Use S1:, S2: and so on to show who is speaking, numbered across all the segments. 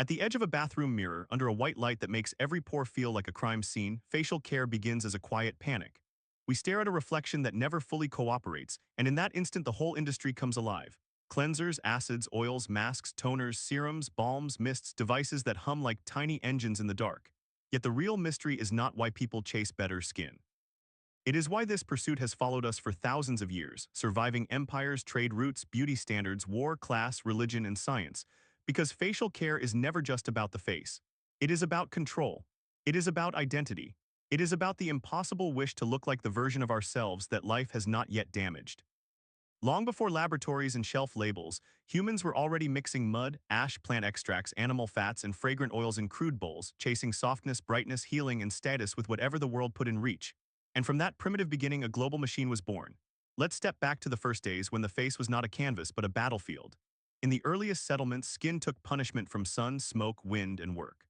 S1: At the edge of a bathroom mirror, under a white light that makes every pore feel like a crime scene, facial care begins as a quiet panic. We stare at a reflection that never fully cooperates, and in that instant the whole industry comes alive. Cleansers, acids, oils, masks, toners, serums, balms, mists, devices that hum like tiny engines in the dark. Yet the real mystery is not why people chase better skin. It is why this pursuit has followed us for thousands of years, surviving empires, trade routes, beauty standards, war, class, religion, and science. Because facial care is never just about the face. It is about control. It is about identity. It is about the impossible wish to look like the version of ourselves that life has not yet damaged. Long before laboratories and shelf labels, humans were already mixing mud, ash, plant extracts, animal fats, and fragrant oils in crude bowls, chasing softness, brightness, healing, and status with whatever the world put in reach. And from that primitive beginning, a global machine was born. Let's step back to the first days when the face was not a canvas but a battlefield. In the earliest settlements, skin took punishment from sun, smoke, wind, and work.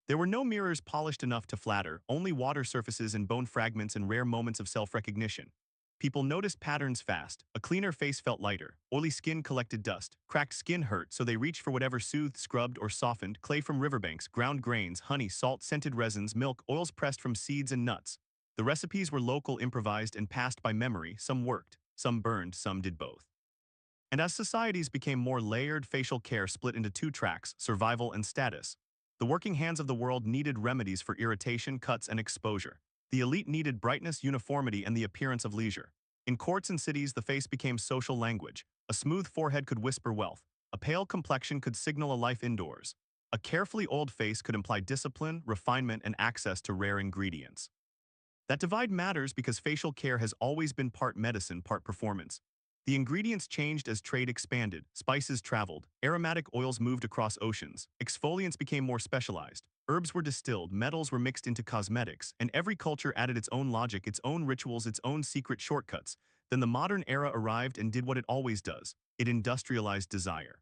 S1: There were no mirrors polished enough to flatter, only water surfaces and bone fragments and rare moments of self-recognition. People noticed patterns fast. A cleaner face felt lighter, oily skin collected dust, cracked skin hurt, so they reached for whatever soothed, scrubbed, or softened: clay from riverbanks, ground grains, honey, salt, scented resins, milk, oils pressed from seeds and nuts. The recipes were local, improvised, and passed by memory. Some worked, some burned, some did both. And as societies became more layered, facial care split into two tracks: survival and status. The working hands of the world needed remedies for irritation, cuts, and exposure. The elite needed brightness, uniformity, and the appearance of leisure. In courts and cities, the face became social language. A smooth forehead could whisper wealth. A pale complexion could signal a life indoors. A carefully oiled face could imply discipline, refinement, and access to rare ingredients. That divide matters because facial care has always been part medicine, part performance. The ingredients changed as trade expanded, spices traveled, aromatic oils moved across oceans, exfoliants became more specialized, herbs were distilled, metals were mixed into cosmetics, and every culture added its own logic, its own rituals, its own secret shortcuts. Then the modern era arrived and did what it always does: it industrialized desire.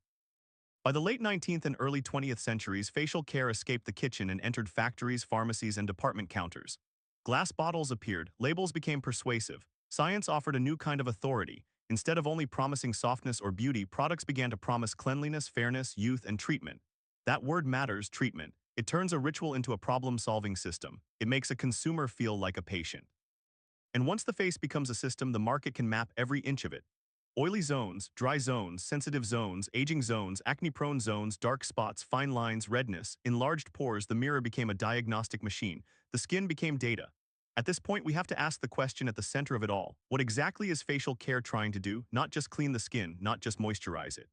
S1: By the late 19th and early 20th centuries, facial care escaped the kitchen and entered factories, pharmacies, and department counters. Glass bottles appeared, labels became persuasive, science offered a new kind of authority. Instead of only promising softness or beauty, products began to promise cleanliness, fairness, youth, and treatment. That word matters: treatment. It turns a ritual into a problem-solving system. It makes a consumer feel like a patient. And once the face becomes a system, the market can map every inch of it. Oily zones, dry zones, sensitive zones, aging zones, acne-prone zones, dark spots, fine lines, redness, enlarged pores. The mirror became a diagnostic machine. The skin became data. At this point, we have to ask the question at the center of it all: what exactly is facial care trying to do? Not just clean the skin, not just moisturize it.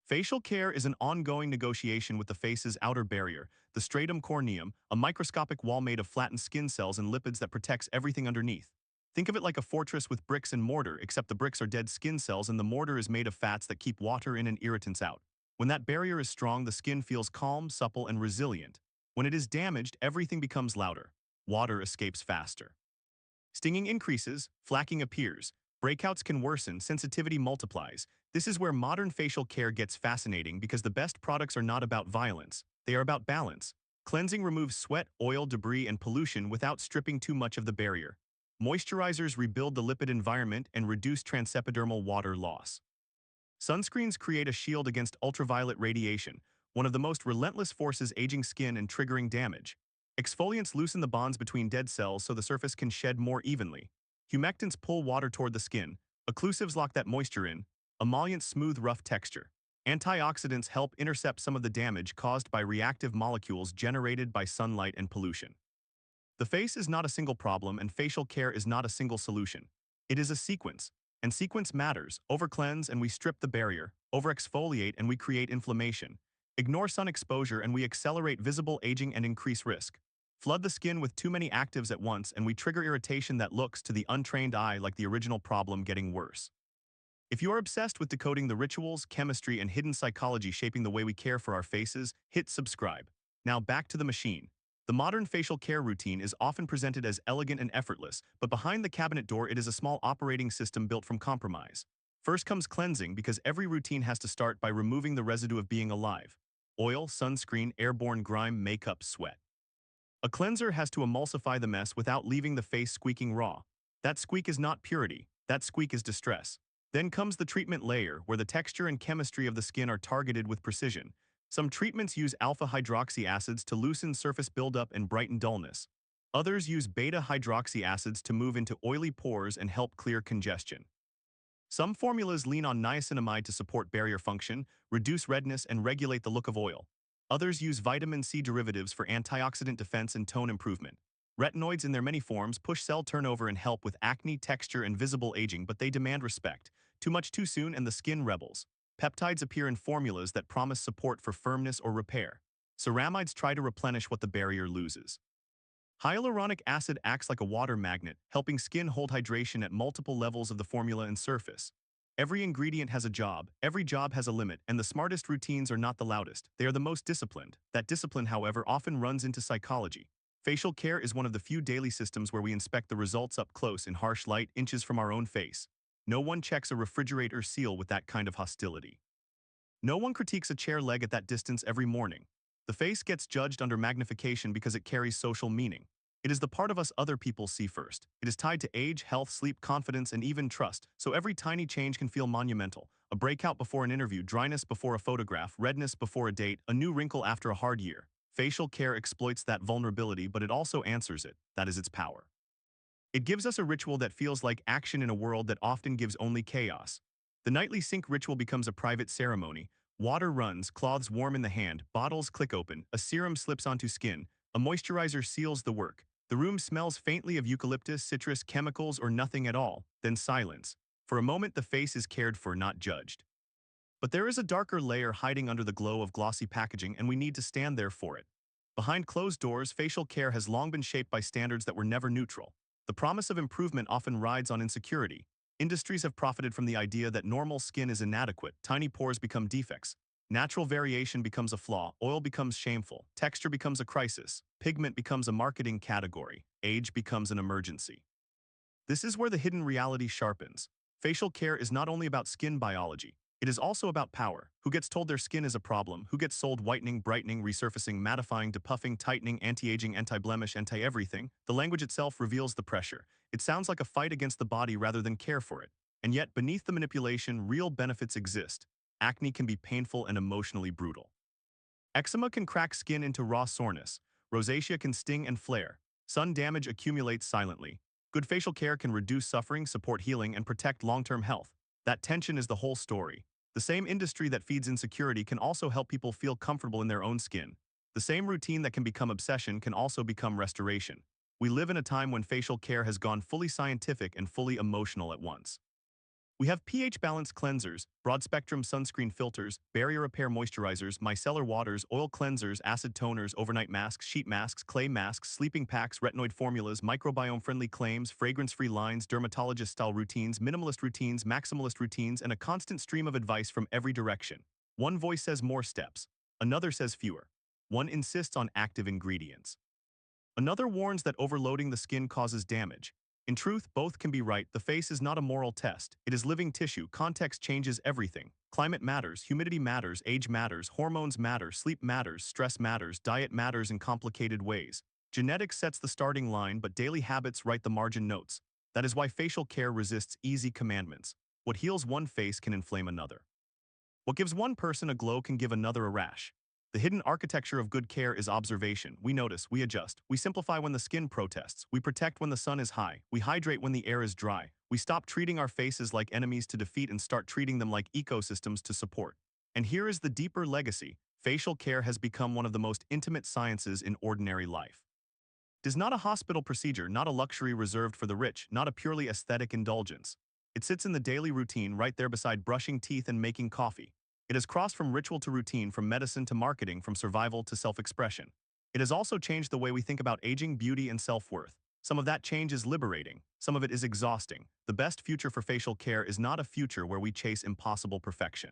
S1: Facial care is an ongoing negotiation with the face's outer barrier, the stratum corneum, a microscopic wall made of flattened skin cells and lipids that protects everything underneath. Think of it like a fortress with bricks and mortar, except the bricks are dead skin cells and the mortar is made of fats that keep water in and irritants out. When that barrier is strong, the skin feels calm, supple, and resilient. When it is damaged, everything becomes louder. Water escapes faster. Stinging increases, flaking appears, breakouts can worsen, sensitivity multiplies. This is where modern facial care gets fascinating, because the best products are not about violence, they are about balance. Cleansing removes sweat, oil, debris, and pollution without stripping too much of the barrier. Moisturizers rebuild the lipid environment and reduce transepidermal water loss. Sunscreens create a shield against ultraviolet radiation, one of the most relentless forces aging skin and triggering damage. Exfoliants loosen the bonds between dead cells so the surface can shed more evenly. Humectants pull water toward the skin. Occlusives lock that moisture in. Emollients smooth rough texture. Antioxidants help intercept some of the damage caused by reactive molecules generated by sunlight and pollution. The face is not a single problem, and facial care is not a single solution. It is a sequence, and sequence matters. Over-cleanse and we strip the barrier. Over-exfoliate and we create inflammation. Ignore sun exposure and we accelerate visible aging and increase risk. Flood the skin with too many actives at once and we trigger irritation that looks, to the untrained eye, like the original problem getting worse. If you are obsessed with decoding the rituals, chemistry, and hidden psychology shaping the way we care for our faces, hit subscribe. Now back to the machine. The modern facial care routine is often presented as elegant and effortless, but behind the cabinet door it is a small operating system built from compromise. First comes cleansing, because every routine has to start by removing the residue of being alive. Oil, sunscreen, airborne grime, makeup, sweat. A cleanser has to emulsify the mess without leaving the face squeaking raw. That squeak is not purity, that squeak is distress. Then comes the treatment layer, where the texture and chemistry of the skin are targeted with precision. Some treatments use alpha-hydroxy acids to loosen surface buildup and brighten dullness. Others use beta-hydroxy acids to move into oily pores and help clear congestion. Some formulas lean on niacinamide to support barrier function, reduce redness, and regulate the look of oil. Others use vitamin C derivatives for antioxidant defense and tone improvement. Retinoids in their many forms push cell turnover and help with acne, texture, and visible aging, but they demand respect. Too much too soon and the skin rebels. Peptides appear in formulas that promise support for firmness or repair. Ceramides try to replenish what the barrier loses. Hyaluronic acid acts like a water magnet, helping skin hold hydration at multiple levels of the formula and surface. Every ingredient has a job, every job has a limit, and the smartest routines are not the loudest, they are the most disciplined. That discipline, however, often runs into psychology. Facial care is one of the few daily systems where we inspect the results up close in harsh light, inches from our own face. No one checks a refrigerator seal with that kind of hostility. No one critiques a chair leg at that distance every morning. The face gets judged under magnification because it carries social meaning. It is the part of us other people see first. It is tied to age, health, sleep, confidence, and even trust, so every tiny change can feel monumental. A breakout before an interview, dryness before a photograph, redness before a date, a new wrinkle after a hard year. Facial care exploits that vulnerability, but it also answers it. That is its power. It gives us a ritual that feels like action in a world that often gives only chaos. The nightly sink ritual becomes a private ceremony. Water runs, cloths warm in the hand, bottles click open, a serum slips onto skin, a moisturizer seals the work. The room smells faintly of eucalyptus, citrus, chemicals, or nothing at all, then silence. For a moment, the face is cared for, not judged. But there is a darker layer hiding under the glow of glossy packaging, and we need to stand there for it. Behind closed doors, facial care has long been shaped by standards that were never neutral. The promise of improvement often rides on insecurity. Industries have profited from the idea that normal skin is inadequate, tiny pores become defects. Natural variation becomes a flaw, oil becomes shameful, texture becomes a crisis, pigment becomes a marketing category, age becomes an emergency. This is where the hidden reality sharpens. Facial care is not only about skin biology, it is also about power. Who gets told their skin is a problem? Who gets sold whitening, brightening, resurfacing, mattifying, depuffing, tightening, anti-aging, anti-blemish, anti-everything? The language itself reveals the pressure. It sounds like a fight against the body rather than care for it. And yet, beneath the manipulation, real benefits exist. Acne can be painful and emotionally brutal. Eczema can crack skin into raw soreness. Rosacea can sting and flare. Sun damage accumulates silently. Good facial care can reduce suffering, support healing, and protect long-term health. That tension is the whole story. The same industry that feeds insecurity can also help people feel comfortable in their own skin. The same routine that can become obsession can also become restoration. We live in a time when facial care has gone fully scientific and fully emotional at once. We have pH-balanced cleansers, broad-spectrum sunscreen filters, barrier repair moisturizers, micellar waters, oil cleansers, acid toners, overnight masks, sheet masks, clay masks, sleeping packs, retinoid formulas, microbiome-friendly claims, fragrance-free lines, dermatologist-style routines, minimalist routines, maximalist routines, and a constant stream of advice from every direction. One voice says more steps. Another says fewer. One insists on active ingredients. Another warns that overloading the skin causes damage. In truth, both can be right. The face is not a moral test. It is living tissue. Context changes everything. Climate matters, humidity matters, age matters, hormones matter, sleep matters, stress matters, diet matters in complicated ways. Genetics sets the starting line, but daily habits write the margin notes. That is why facial care resists easy commandments. What heals one face can inflame another. What gives one person a glow can give another a rash. The hidden architecture of good care is observation. We notice, we adjust, we simplify when the skin protests, we protect when the sun is high, we hydrate when the air is dry, we stop treating our faces like enemies to defeat and start treating them like ecosystems to support. And here is the deeper legacy. Facial care has become one of the most intimate sciences in ordinary life. It is not a hospital procedure, not a luxury reserved for the rich, not a purely aesthetic indulgence. It sits in the daily routine right there beside brushing teeth and making coffee. It has crossed from ritual to routine, from medicine to marketing, from survival to self-expression. It has also changed the way we think about aging, beauty, and self-worth. Some of that change is liberating. Some of it is exhausting. The best future for facial care is not a future where we chase impossible perfection.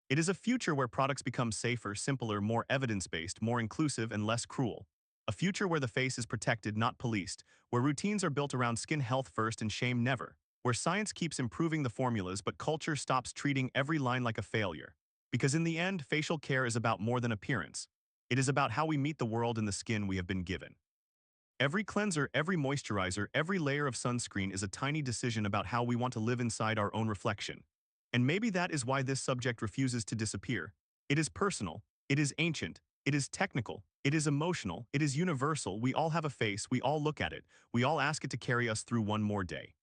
S1: It is a future where products become safer, simpler, more evidence-based, more inclusive, and less cruel. A future where the face is protected, not policed, where routines are built around skin health first and shame never, where science keeps improving the formulas but culture stops treating every line like a failure. Because in the end, facial care is about more than appearance. It is about how we meet the world in the skin we have been given. Every cleanser, every moisturizer, every layer of sunscreen is a tiny decision about how we want to live inside our own reflection. And maybe that is why this subject refuses to disappear. It is personal. It is ancient. It is technical. It is emotional. It is universal. We all have a face. We all look at it. We all ask it to carry us through one more day.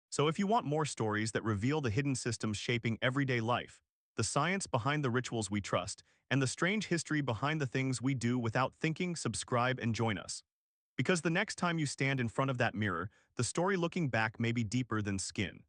S1: So if you want more stories that reveal the hidden systems shaping everyday life, the science behind the rituals we trust, and the strange history behind the things we do without thinking, subscribe and join us. Because the next time you stand in front of that mirror, the story looking back may be deeper than skin.